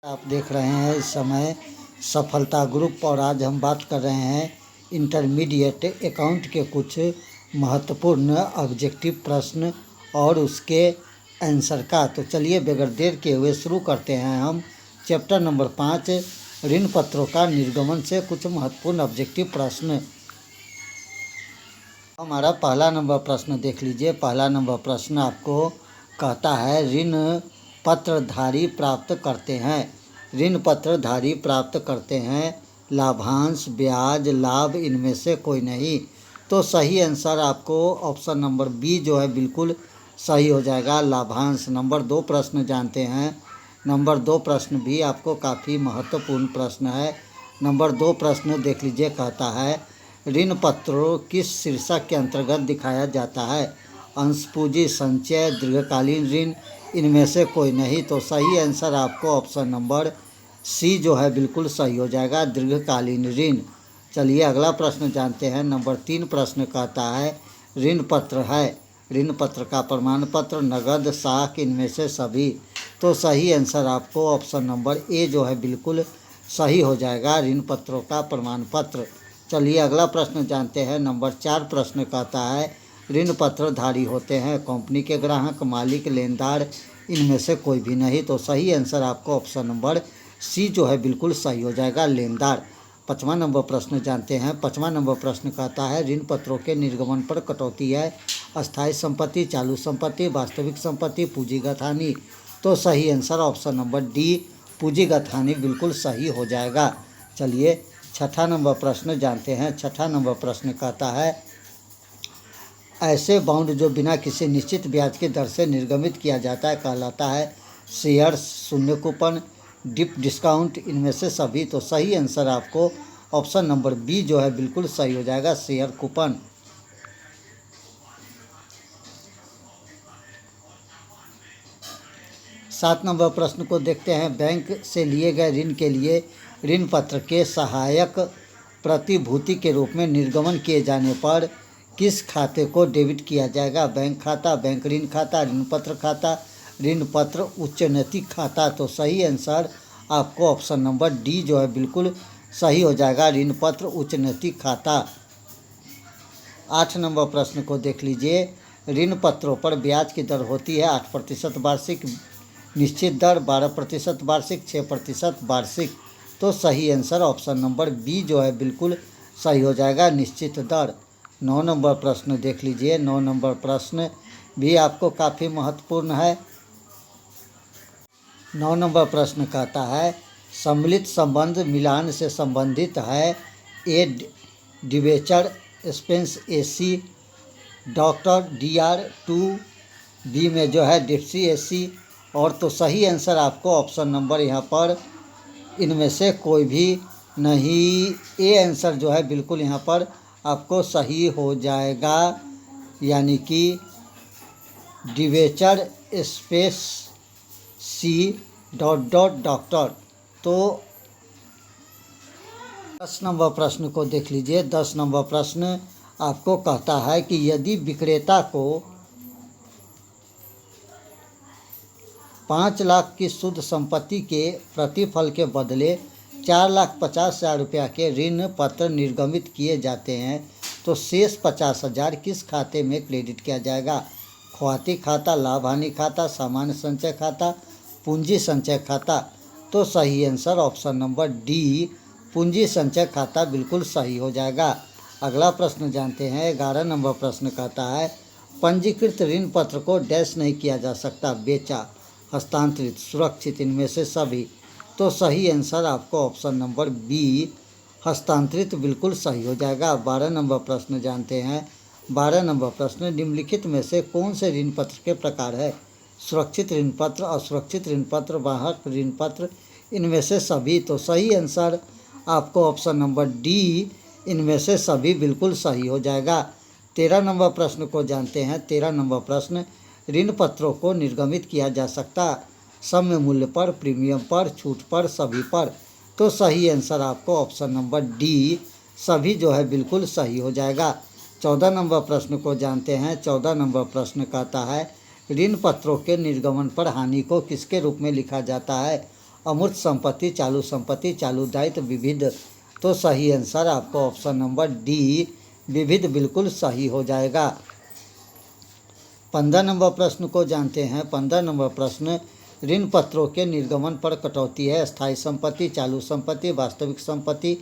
आप देख रहे हैं इस समय सफलता ग्रुप और आज हम बात कर रहे हैं इंटरमीडिएट अकाउंट के कुछ महत्वपूर्ण ऑब्जेक्टिव प्रश्न और उसके आंसर का। तो चलिए बगैर देर के हुए शुरू करते हैं हम चैप्टर नंबर 5 ऋण पत्रों का निर्गमन से कुछ महत्वपूर्ण ऑब्जेक्टिव प्रश्न। हमारा पहला नंबर प्रश्न देख लीजिए। पहला नंबर प्रश्न आपको कहता है ऋण पत्रधारी प्राप्त करते हैं। ऋण पत्रधारी प्राप्त करते हैं लाभांश, ब्याज, लाभ, इनमें से कोई नहीं। तो सही आंसर आपको ऑप्शन नंबर बी जो है बिल्कुल सही हो जाएगा, लाभांश। नंबर 2 प्रश्न जानते हैं। नंबर 2 प्रश्न भी आपको काफ़ी महत्वपूर्ण प्रश्न है। नंबर 2 प्रश्न देख लीजिए, कहता है ऋण पत्रों किस शीर्षक के अंतर्गत दिखाया जाता है? अंश पूंजी, संचय, दीर्घकालीन ऋण, इनमें से कोई नहीं। तो सही आंसर आपको ऑप्शन नंबर सी जो है बिल्कुल सही हो जाएगा, दीर्घकालीन ऋण। चलिए अगला प्रश्न जानते हैं। नंबर 3 प्रश्न कहता है ऋण पत्र है, ऋण पत्र का प्रमाण पत्र, नगद, साख, इनमें से सभी। तो सही आंसर आपको ऑप्शन नंबर ए जो है बिल्कुल सही हो जाएगा, ऋण पत्रों का प्रमाण पत्र। चलिए अगला प्रश्न जानते हैं। नंबर 4 प्रश्न कहता है ऋण पत्रधारी होते हैं कंपनी के ग्राहक, मालिक, लेनदार, इनमें से कोई भी नहीं। तो सही आंसर आपको ऑप्शन नंबर सी जो है बिल्कुल सही हो जाएगा, लेनदार। 5वां नंबर प्रश्न जानते हैं। 5वां नंबर प्रश्न कहता है ऋण पत्रों के निर्गमन पर कटौती है अस्थायी संपत्ति, चालू संपत्ति, वास्तविक संपत्ति, पूंजीगत हानि। तो सही आंसर ऑप्शन नंबर डी, पूंजीगत हानि बिल्कुल सही हो जाएगा। चलिए 6ठा नंबर प्रश्न जानते हैं। 6ठा नंबर प्रश्न कहता है ऐसे बॉन्ड जो बिना किसी निश्चित ब्याज की दर से निर्गमित किया जाता है कहलाता है शेयर्स, शून्य कूपन, डीप डिस्काउंट, इनमें से सभी। तो सही आंसर आपको ऑप्शन नंबर बी जो है बिल्कुल सही हो जाएगा, शेयर कूपन। 7 नंबर प्रश्न को देखते हैं। बैंक से लिए गए ऋण के लिए ऋण पत्र के सहायक प्रतिभूति के रूप में निर्गमन किए जाने पर किस खाते को डेबिट किया जाएगा? बैंक खाता, बैंक ऋण खाता, ऋण पत्र खाता, ऋण पत्र उच्च नैतिक खाता। तो सही आंसर आपको ऑप्शन नंबर डी जो है बिल्कुल सही हो जाएगा, ऋण पत्र उच्च नैतिक खाता। 8 नंबर प्रश्न को देख लीजिए। ऋण पत्रों पर ब्याज की दर होती है 8% वार्षिक, निश्चित दर 12% वार्षिक, 6% वार्षिक। तो सही आंसर ऑप्शन नंबर बी जो है बिल्कुल सही हो जाएगा, निश्चित दर। 9 नंबर प्रश्न देख लीजिए। 9 नंबर प्रश्न भी आपको काफ़ी महत्वपूर्ण है। 9 नंबर प्रश्न कहता है सम्मिलित संबंध मिलान से संबंधित है ए डिबेंचर, स्पेंस एसी, डॉक्टर DR 2, बी में जो है डिप्सी एसी। और तो सही आंसर आपको ऑप्शन नंबर यहाँ पर इनमें से कोई भी नहीं, ए आंसर जो है बिल्कुल यहाँ पर आपको सही हो जाएगा, यानी कि डिबेंचर स्पेस सी डॉक्टर। तो 10 नंबर प्रश्न को देख लीजिए। 10 नंबर प्रश्न आपको कहता है कि यदि विक्रेता को 5 लाख की शुद्ध संपत्ति के प्रतिफल के बदले 4,50,000 रुपया के ऋण पत्र निर्गमित किए जाते हैं तो शेष 50,000 किस खाते में क्रेडिट किया जाएगा? ख्वाती खाता, लाभ हानि खाता, सामान्य संचय खाता, पूंजी संचय खाता। तो सही आंसर ऑप्शन नंबर डी, पूंजी संचय खाता बिल्कुल सही हो जाएगा। अगला प्रश्न जानते हैं। 11 नंबर प्रश्न कहता है पंजीकृत ऋण पत्र को डैश नहीं किया जा सकता, बेचा, हस्तांतरित, सुरक्षित, इनमें से सभी। तो सही आंसर आपको ऑप्शन नंबर बी, हस्तांतरित बिल्कुल सही हो जाएगा। 12 नंबर प्रश्न जानते हैं। 12 नंबर प्रश्न निम्नलिखित में से कौन से ऋण पत्र के प्रकार है? सुरक्षित ऋण पत्र, असुरक्षित ऋण पत्र, वाहक ऋण पत्र, इनमें से सभी। तो सही आंसर आपको ऑप्शन नंबर डी, इनमें से सभी बिल्कुल सही हो जाएगा। 13 नंबर प्रश्न को जानते हैं। 13 नंबर प्रश्न ऋण पत्रों को निर्गमित किया जा सकता सम्य मूल्य पर, प्रीमियम पर, छूट पर, सभी पर। तो सही आंसर आपको ऑप्शन नंबर डी, सभी जो है बिल्कुल सही हो जाएगा। 14 नंबर प्रश्न को जानते हैं। 14 नंबर प्रश्न कहता है ऋण पत्रों के निर्गमन पर हानि को किसके रूप में लिखा जाता है? अमूर्त संपत्ति, चालू संपत्ति, चालू दायित्व, विविध। तो सही आंसर आपको ऑप्शन नंबर डी विविध बिल्कुल सही हो जाएगा। 15 नंबर प्रश्न को जानते हैं। 15 नंबर प्रश्न, ऋण पत्रों के निर्गमन पर कटौती है स्थायी संपत्ति, चालू संपत्ति, वास्तविक संपत्ति,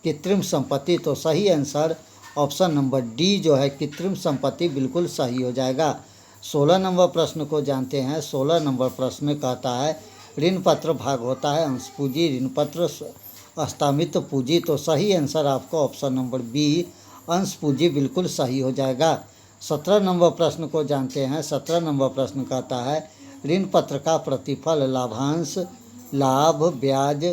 कृत्रिम संपत्ति। तो सही आंसर ऑप्शन नंबर डी जो है कृत्रिम संपत्ति बिल्कुल सही हो जाएगा। 16 नंबर प्रश्न को जानते हैं। 16 नंबर प्रश्न कहता है ऋण पत्र भाग होता है अंश पूंजी, ऋण पत्र अस्तामित पूंजी। तो सही आंसर आपको ऑप्शन नंबर बी अंश पूंजी बिल्कुल सही हो जाएगा। 17 नंबर प्रश्न को जानते हैं। 17 नंबर प्रश्न कहता है ऋण पत्र का प्रतिफल लाभांश, लाभ, ब्याज।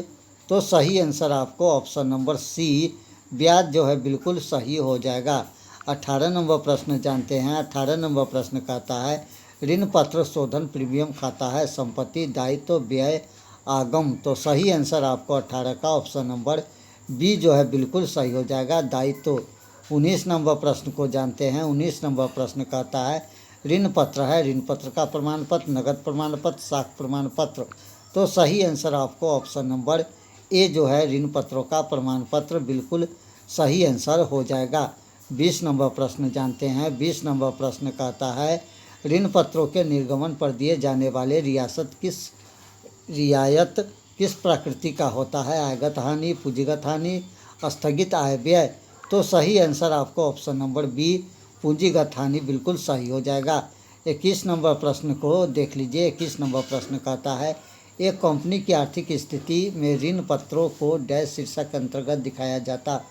तो सही आंसर आपको ऑप्शन नंबर सी ब्याज जो है बिल्कुल सही हो जाएगा। 18 नंबर प्रश्न जानते हैं। 18 नंबर प्रश्न कहता है ऋण पत्र शोधन प्रीमियम खाता है संपत्ति, दायित्व, व्यय, आगम। तो सही आंसर आपको 18 का ऑप्शन नंबर बी जो है बिल्कुल सही हो जाएगा, दायित्व। 19 नंबर प्रश्न को जानते हैं। 19 नंबर प्रश्न कहता है ऋण पत्र है, ऋण पत्र का प्रमाण पत्र, नगद प्रमाण पत्र, साख प्रमाण पत्र। तो सही आंसर आपको ऑप्शन नंबर ए जो है ऋण पत्रों का प्रमाण पत्र बिल्कुल सही आंसर हो जाएगा। 20 नंबर प्रश्न जानते हैं। 20 नंबर प्रश्न कहता है ऋण पत्रों के निर्गमन पर दिए जाने वाले रियायत किस प्रकृति का होता है, आयगत हानि, पूंजीगत हानि, स्थगित आय व्यय। तो सही आंसर आपको ऑप्शन नंबर बी पूंजीगत हानि बिल्कुल सही हो जाएगा। 21 नंबर प्रश्न को देख लीजिए। 21 नंबर प्रश्न कहता है एक कंपनी की आर्थिक स्थिति में ऋण पत्रों को डैश शीर्षक के अंतर्गत दिखाया जाता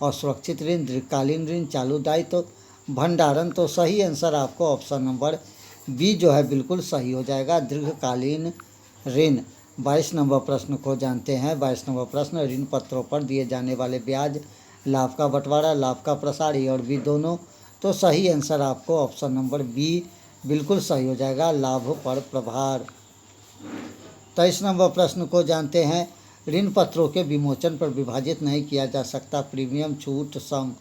और सुरक्षित ऋण, दीर्घकालीन ऋण, चालू दायित्व, भंडारण। तो सही आंसर आपको ऑप्शन नंबर बी जो है बिल्कुल सही हो जाएगा, दीर्घकालीन ऋण। 22 नंबर प्रश्न को जानते हैं। 22 नंबर प्रश्न ऋण पत्रों पर दिए जाने वाले ब्याज, लाभ का बंटवारा, लाभ का प्रसार, ए और बी दोनों। तो सही आंसर आपको ऑप्शन नंबर बी बिल्कुल सही हो जाएगा, लाभ पर प्रभार। 23 नंबर प्रश्न को जानते हैं ऋण पत्रों के विमोचन पर विभाजित नहीं किया जा सकता प्रीमियम, छूट, सम।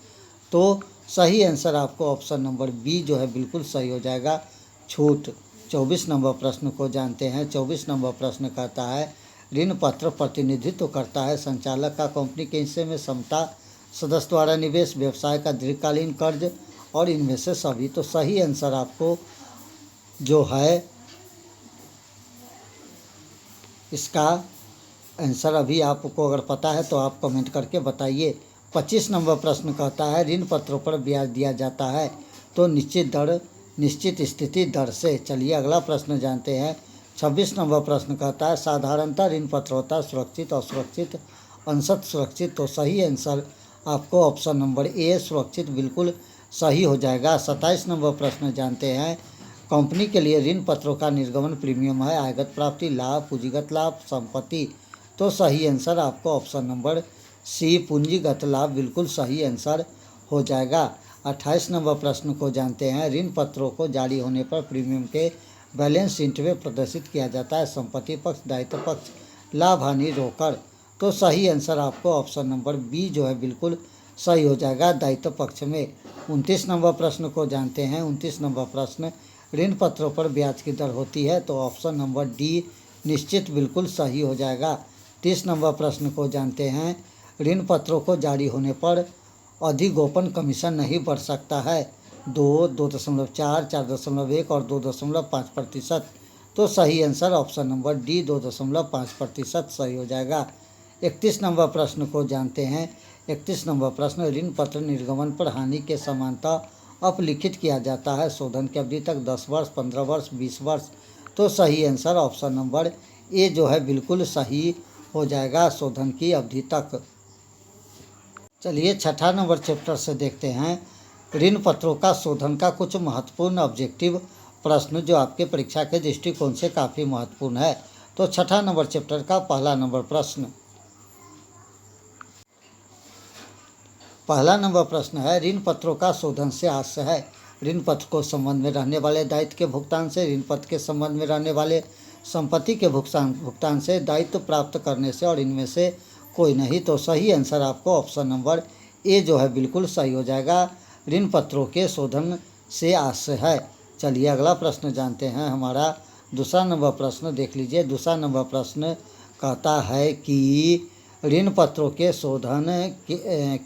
तो सही आंसर आपको ऑप्शन नंबर बी जो है बिल्कुल सही हो जाएगा, छूट। 24 नंबर प्रश्न को जानते हैं। 24 नंबर प्रश्न कहता है ऋण पत्र प्रतिनिधित्व करता है संचालक का कंपनी के हिस्से में समता, सदस्य द्वारा निवेश, व्यवसाय का दीर्घकालीन कर्ज और इनमें से सभी। तो सही आंसर आपको जो है इसका आंसर अभी आपको अगर पता है तो आप कमेंट करके बताइए। 25 नंबर प्रश्न कहता है ऋण पत्रों पर ब्याज दिया जाता है तो निश्चित दर, निश्चित स्थिति दर से। चलिए अगला प्रश्न जानते हैं। 26 नंबर प्रश्न कहता है साधारणतः ऋण पत्र होता है सुरक्षित, असुरक्षित, अंशतः सुरक्षित। तो सही आंसर आपको ऑप्शन नंबर ए सुरक्षित बिल्कुल सही हो जाएगा। 27 नंबर प्रश्न जानते हैं कंपनी के लिए ऋण पत्रों का निर्गमन प्रीमियम है, आयगत प्राप्ति, लाभ, पूंजीगत लाभ, संपत्ति। तो सही आंसर आपको ऑप्शन नंबर सी पूंजीगत लाभ बिल्कुल सही आंसर हो जाएगा। 28 नंबर प्रश्न को जानते हैं ऋण पत्रों को जारी होने पर प्रीमियम के बैलेंस शीट में प्रदर्शित किया जाता है संपत्ति पक्ष, दायित्व पक्ष, लाभ हानि रोकड़। तो सही आंसर आपको ऑप्शन नंबर बी जो है बिल्कुल सही हो जाएगा, दायित्व पक्ष में। 29 नंबर प्रश्न को जानते हैं। 29 नंबर प्रश्न ऋण पत्रों पर ब्याज की दर होती है तो ऑप्शन नंबर डी निश्चित बिल्कुल सही हो जाएगा। 30 नंबर प्रश्न को जानते हैं ऋण पत्रों को जारी होने पर अधिगोपन कमीशन नहीं बढ़ सकता है 2, 2.4, 4.1 और 2.5%। तो सही आंसर ऑप्शन नंबर डी 2.5% सही हो जाएगा। 31 नंबर प्रश्न को जानते हैं। 31 नंबर प्रश्न ऋण पत्र निर्गमन पर हानि के समानता अपलिखित किया जाता है शोधन की अवधि तक 10 वर्ष, 15 वर्ष, 20 वर्ष। तो सही आंसर ऑप्शन नंबर ए जो है बिल्कुल सही हो जाएगा, शोधन की अवधि तक। चलिए छठा नंबर चैप्टर से देखते हैं ऋण पत्रों का शोधन का कुछ महत्वपूर्ण ऑब्जेक्टिव प्रश्न जो आपके परीक्षा के दृष्टिकोण से काफ़ी महत्वपूर्ण है। तो छठा नंबर चैप्टर का पहला नंबर प्रश्न, पहला नंबर प्रश्न है ऋण पत्रों का शोधन से आशय है ऋण पत्र को संबंध में रहने वाले दायित्व के भुगतान से, ऋण पत्र के संबंध में रहने वाले संपत्ति के भुगतान से, दायित्व प्राप्त करने से और इनमें से कोई नहीं। तो सही आंसर आपको ऑप्शन नंबर ए जो है बिल्कुल सही हो जाएगा, ऋण पत्रों के शोधन से आशय है। चलिए अगला प्रश्न जानते हैं। हमारा दूसरा नंबर प्रश्न देख लीजिए। दूसरा नंबर प्रश्न कहता है कि ऋण पत्रों के शोधन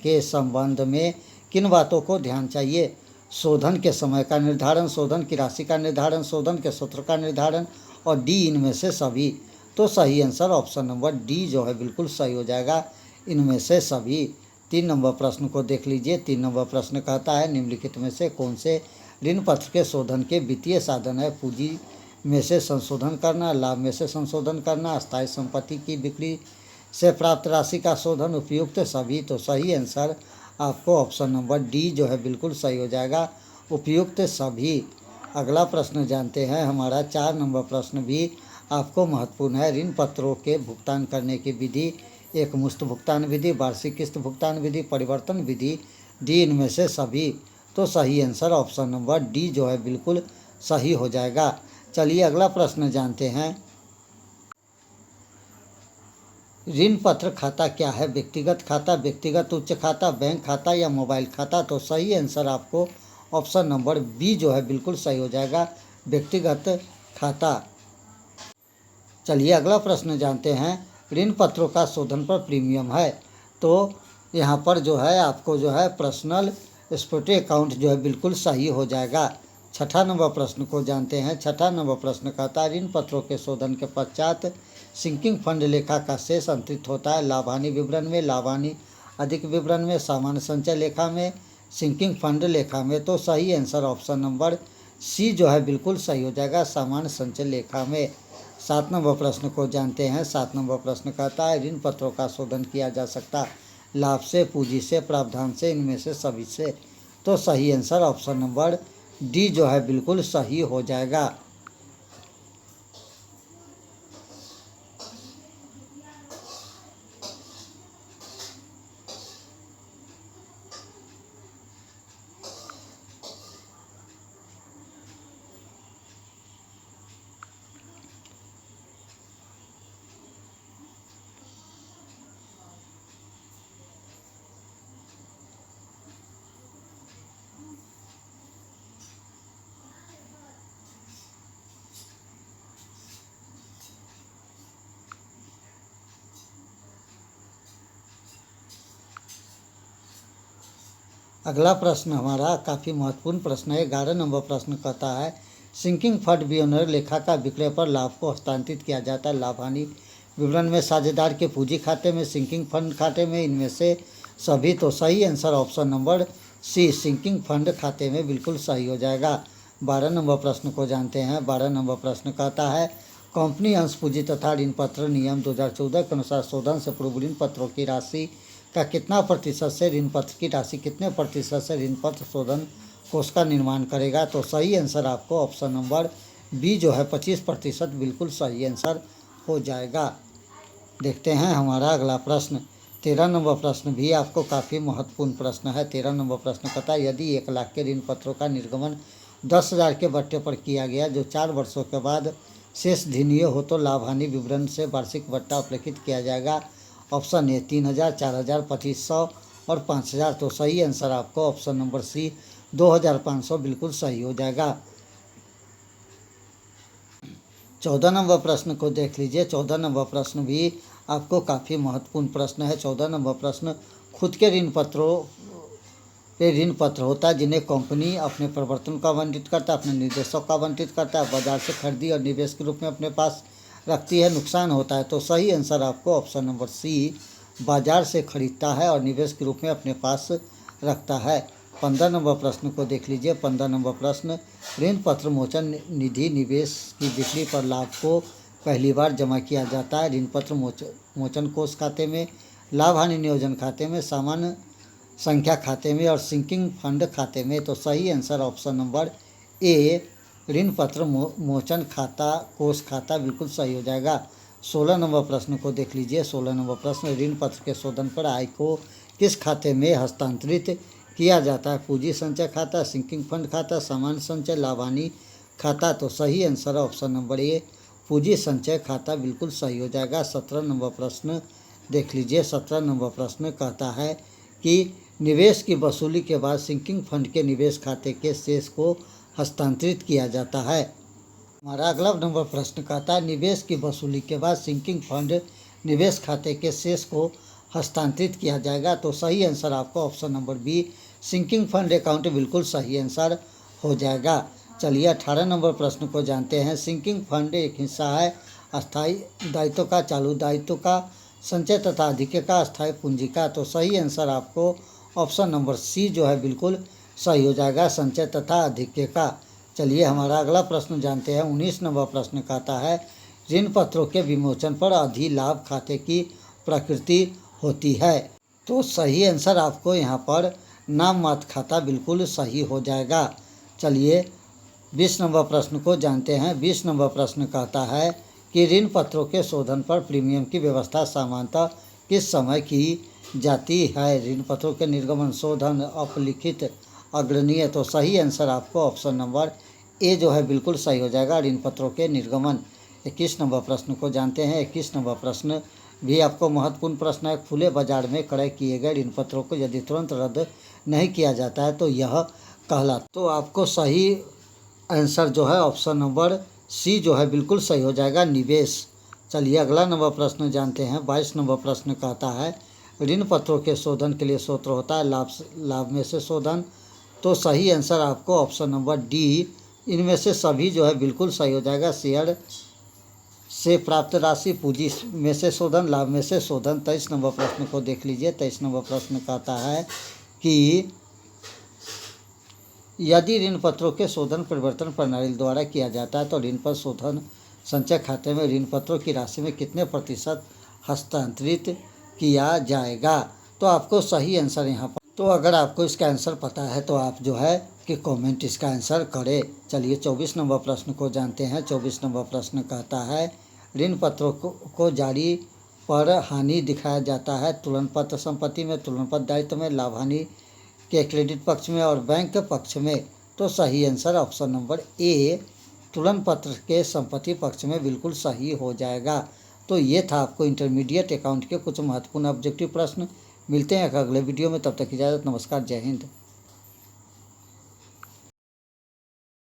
के संबंध में किन बातों को ध्यान चाहिए? शोधन के समय का निर्धारण, शोधन की राशि का निर्धारण, शोधन के सूत्र का निर्धारण और डी इनमें से सभी। तो सही आंसर ऑप्शन नंबर डी जो है बिल्कुल सही हो जाएगा, इनमें से सभी। 3 नंबर प्रश्न को देख लीजिए। 3 नंबर प्रश्न कहता है निम्नलिखित में से कौन से ऋण पत्र के शोधन के वित्तीय साधन है? पूंजी में से संशोधन करना, लाभ में से संशोधन करना, अस्थायी संपत्ति की बिक्री से प्राप्त राशि का शोधन, उपयुक्त सभी। तो सही आंसर आपको ऑप्शन नंबर डी जो है बिल्कुल सही हो जाएगा, उपयुक्त सभी। अगला प्रश्न जानते हैं। हमारा 4 नंबर प्रश्न भी आपको महत्वपूर्ण है। ऋण पत्रों के भुगतान करने की विधि, एक मुश्त भुगतान विधि, वार्षिक किस्त भुगतान विधि, परिवर्तन विधि, डी इनमें से सभी। तो सही आंसर ऑप्शन नंबर डी जो है बिल्कुल सही हो जाएगा। चलिए अगला प्रश्न जानते हैं। ऋण पत्र खाता क्या है? व्यक्तिगत खाता, व्यक्तिगत उच्च खाता, बैंक खाता या मोबाइल खाता? तो सही आंसर आपको ऑप्शन नंबर बी जो है बिल्कुल सही हो जाएगा, व्यक्तिगत खाता। चलिए अगला प्रश्न जानते हैं। ऋण पत्रों का शोधन पर प्रीमियम है। तो यहाँ पर जो है आपको जो है पर्सनल स्पेक्टे अकाउंट जो है बिल्कुल सही हो जाएगा। 6ठा नंबर प्रश्न को जानते हैं। 6ठा नंबर प्रश्न कहता है ऋण पत्रों के शोधन के पश्चात सिंकिंग फंड लेखा का शेष अंतरित होता है। लाभ हानि विवरण में, लाभ हानि अधिक विवरण में, सामान्य संचय लेखा में, सिंकिंग फंड लेखा में। तो सही आंसर ऑप्शन नंबर सी जो है बिल्कुल सही हो जाएगा, सामान्य संचय लेखा में। 7 नंबर प्रश्न को जानते हैं। 7 नंबर प्रश्न कहता है ऋण पत्रों का शोधन किया जा सकता है लाभ से, पूंजी से, प्रावधान से, इनमें से सभी से। तो सही आंसर ऑप्शन नंबर डी जो है बिल्कुल सही हो जाएगा। अगला प्रश्न हमारा काफ़ी महत्वपूर्ण प्रश्न है। 11 नंबर प्रश्न कहता है सिंकिंग फंड बियोनर लेखा का विक्रय पर लाभ को हस्तांतरित किया जाता है। लाभ हानि विवरण में, साझेदार के पूंजी खाते में, सिंकिंग फंड खाते में, इनमें से सभी। तो सही answer option number C, sinking fund खाते में बिल्कुल सही हो जाएगा। 12 नंबर प्रश्न को जानते हैं। 12 नंबर प्रश्न कहता है कंपनी अंश पूंजी तथा ऋण पत्र नियम 2014 के अनुसार शोधन से पूर्व ऋण पत्रों की राशि का कितना प्रतिशत से ऋण पत्र की राशि कितने प्रतिशत से ऋण पत्र शोधन कोष का निर्माण करेगा? तो सही आंसर आपको ऑप्शन नंबर बी जो है 25% बिल्कुल सही आंसर हो जाएगा। देखते हैं हमारा अगला प्रश्न। 13 नंबर प्रश्न भी आपको काफ़ी महत्वपूर्ण प्रश्न है। 13 नंबर प्रश्न कहता है यदि 1 लाख के ऋण पत्रों का निर्गमन 10,000 के बट्टे पर किया गया जो 4 वर्षों के बाद शेष धनीय हो तो लाभ हानि विवरण से वार्षिक बट्टा अपलिखित किया जाएगा। ऑप्शन ए 3,000, 4,000, 2,500 और 5,000। तो सही आंसर आपको ऑप्शन नंबर सी 2,500 बिल्कुल सही हो जाएगा। 14 नंबर प्रश्न को देख लीजिए। 14 नंबर प्रश्न भी आपको काफ़ी महत्वपूर्ण प्रश्न है। 14 नंबर प्रश्न खुद के ऋण पत्रों पे ऋण पत्र होता है जिन्हें कंपनी अपने प्रवर्तन का आवंटित करता है, अपने निवेशकों का आवंटित करता है, बाजार से खरीदी और निवेश के रूप में अपने पास रखती है, नुकसान होता है। तो सही आंसर आपको ऑप्शन नंबर सी, बाजार से खरीदता है और निवेश के रूप में अपने पास रखता है। 15 नंबर प्रश्न को देख लीजिए। 15 नंबर प्रश्न ऋण पत्र मोचन निधि निवेश की बिक्री पर लाभ को पहली बार जमा किया जाता है। ऋण पत्र मोचन कोष खाते में, लाभ हानि नियोजन खाते में, सामान्य संख्या खाते में और सिंकिंग फंड खाते में। तो सही आंसर ऑप्शन नंबर ए, ऋण पत्र मोचन खाता, कोष खाता बिल्कुल सही हो जाएगा। 16 नंबर प्रश्न को देख लीजिए। 16 नंबर प्रश्न ऋण पत्र के शोधन पर आय को किस खाते में हस्तांतरित किया जाता है? पूंजी संचय खाता, सिंकिंग फंड खाता, सामान्य संचय, लाभ हानि खाता। तो सही आंसर ऑप्शन नंबर ए, पूंजी संचय खाता बिल्कुल सही हो जाएगा। 17 नंबर प्रश्न देख लीजिए। 17 नंबर प्रश्न कहता है कि निवेश की वसूली के बाद सिंकिंग फंड के निवेश खाते के शेष को हस्तांतरित किया जाता है। हमारा अगला नंबर प्रश्न कहता है निवेश की वसूली के बाद सिंकिंग फंड निवेश खाते के शेष को हस्तांतरित किया जाएगा। तो सही आंसर आपको option number B sinking fund account बिल्कुल सही आंसर हो जाएगा। चलिए 18 नंबर प्रश्न को जानते हैं। सिंकिंग फंड एक हिस्सा है अस्थायी दायित्व का, चालू दायित्व का, संचय तथा अधिक का, अस्थायी पूंजी का। तो सही आंसर आपको ऑप्शन नंबर सी जो है बिल्कुल सही हो जाएगा, संचय तथा अधिक का। चलिए हमारा अगला प्रश्न जानते हैं। 19 नंबर प्रश्न कहता है ऋण पत्रों के विमोचन पर अधिलाभ खाते की प्रकृति होती है। तो सही आंसर आपको यहाँ पर नाम मात्र खाता बिल्कुल सही हो जाएगा। चलिए 20 नंबर प्रश्न को जानते हैं। 20 नंबर प्रश्न कहता है कि ऋण पत्रों के शोधन पर प्रीमियम की व्यवस्था सामान्यतः किस समय की जाती है। ऋण पत्रों के निर्गमन, शोधन, अपलिखित, अग्रणीय। तो सही आंसर आपको ऑप्शन नंबर ए जो है बिल्कुल सही हो जाएगा, ऋण पत्रों के निर्गमन। 21 नंबर प्रश्न को जानते हैं। 21 नंबर प्रश्न भी आपको महत्वपूर्ण प्रश्न है। खुले बाजार में क्रय किए गए ऋण पत्रों को यदि तुरंत रद्द नहीं किया जाता है तो यह कहलाता। तो आपको सही आंसर जो है ऑप्शन नंबर सी जो है बिल्कुल सही हो जाएगा, निवेश। चलिए अगला नंबर प्रश्न जानते हैं। 22 नंबर प्रश्न कहता है ऋण पत्रों के शोधन के लिए सूत्र होता है लाभ में से शोधन। तो सही आंसर आपको ऑप्शन नंबर डी इनमें से सभी जो है बिल्कुल सही हो जाएगा। शेयर से प्राप्त राशि, पूंजी में से शोधन, लाभ में से शोधन। 23 नंबर प्रश्न को देख लीजिए। 23 नंबर प्रश्न कहता है कि यदि ऋण पत्रों के शोधन परिवर्तन प्रणाली द्वारा किया जाता है तो ऋण पत्र शोधन संचय खाते में ऋण पत्रों की राशि में कितने प्रतिशत हस्तांतरित किया जाएगा। तो आपको सही आंसर यहाँ पर, तो अगर आपको इसका आंसर पता है तो आप जो है कि कमेंट इसका आंसर करें। चलिए 24 नंबर प्रश्न को जानते हैं। 24 नंबर प्रश्न कहता है ऋण पत्रों को जारी पर हानि दिखाया जाता है तुलन पत्र संपत्ति में, तुलन पत्र दायित्व में, लाभ हानि के क्रेडिट पक्ष में और बैंक पक्ष में। तो सही आंसर ऑप्शन नंबर ए तुलन पत्र के संपत्ति पक्ष में बिल्कुल सही हो जाएगा। तो ये था आपको इंटरमीडिएट अकाउंट के कुछ महत्वपूर्ण ऑब्जेक्टिव प्रश्न। मिलते हैं अगले वीडियो में, तब तक इजाज़त, नमस्कार, जय हिंद।